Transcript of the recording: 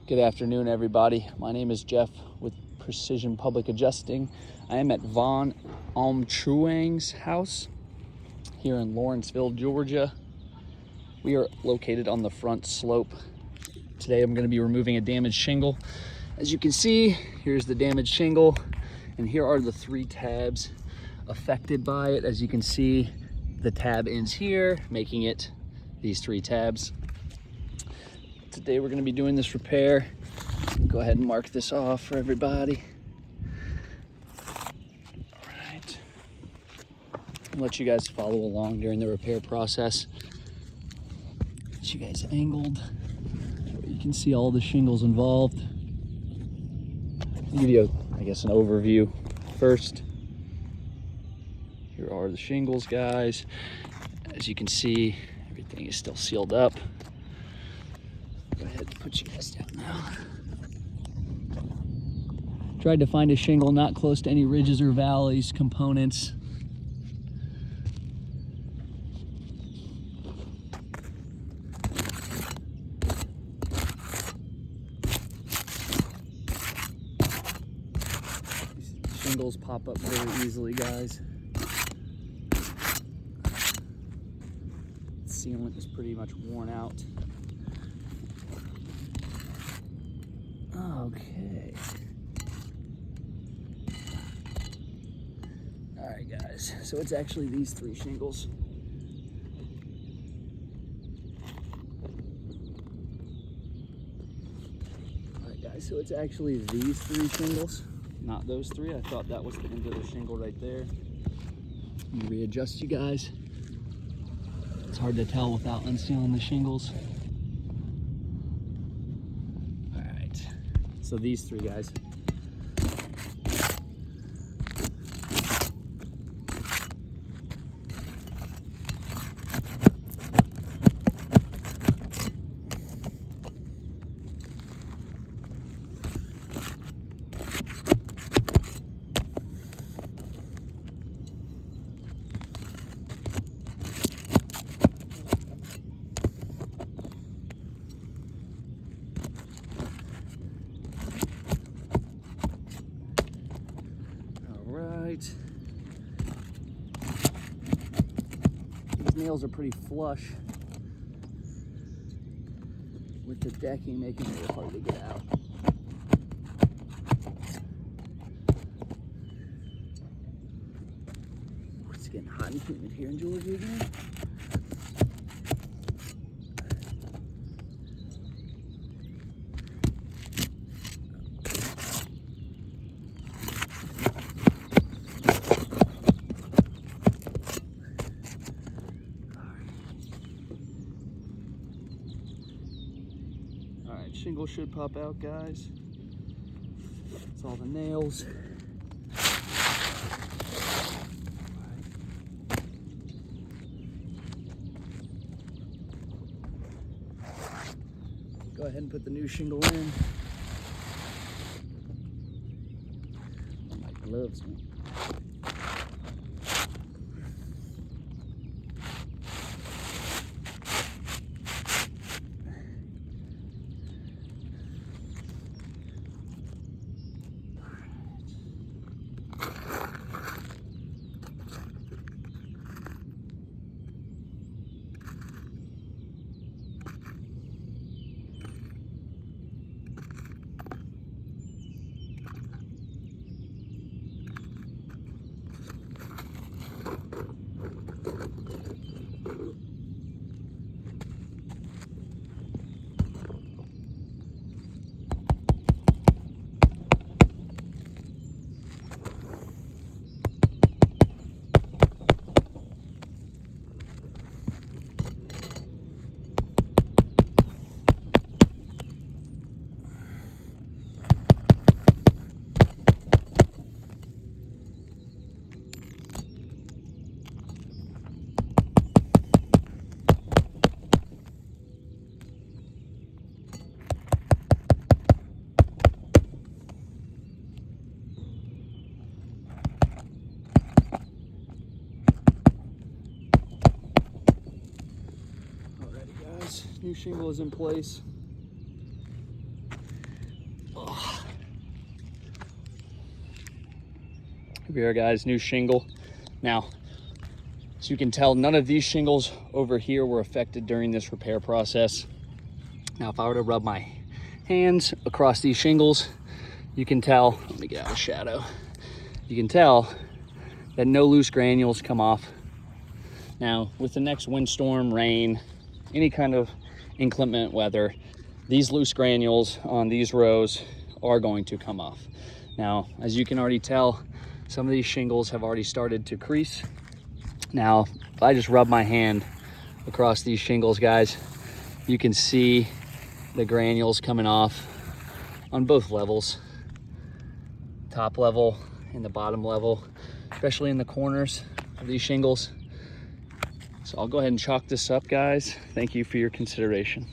Good afternoon, everybody. My name is Jeff with Precision Public Adjusting. I am at Von Truong's house here in Lawrenceville, Georgia. We are located on the front slope. Today I'm going to be removing a damaged shingle. As you can see, here's the damaged shingle, and here are the 3 tabs affected by it. As you can see, the tab ends here, making it these 3 tabs. Today we're going to be doing this repair. Go ahead and mark this off for everybody. All right. I'll let you guys follow along during the repair process. Get you guys angled so you can see all the shingles involved. I'll give you, an overview first. Here are the shingles, guys. As you can see, everything is still sealed up. Go ahead and put you guys down now. Tried to find a shingle not close to any ridges or valleys, components. These shingles pop up very easily, guys. The sealant is pretty much worn out. Okay. All right, guys. So it's actually these 3 shingles. All right, guys. So it's actually these 3 shingles, not those 3. I thought that was the end of the shingle right there. Let me readjust you guys. It's hard to tell without unsealing the shingles. So these 3 guys. These nails are pretty flush with the decking, making it hard to get out. It's getting hot and humid here in Georgia again. Shingle should pop out, guys. That's all the nails. Go ahead and put the new shingle in. Oh, my gloves, man. New shingle is in place. Repair, guys, new shingle. Now, as you can tell, none of these shingles over here were affected during this repair process. Now, if I were to rub my hands across these shingles, you can tell, let me get out of shadow. You can tell that no loose granules come off. Now, with the next windstorm, rain, any kind of inclement weather, these loose granules on these rows are going to come off. Now, as you can already tell, some of these shingles have already started to crease. Now, if I just rub my hand across these shingles, guys, you can see the granules coming off on both levels, top level and the bottom level, especially in the corners of these shingles. So I'll go ahead and chalk this up, guys. Thank you for your consideration.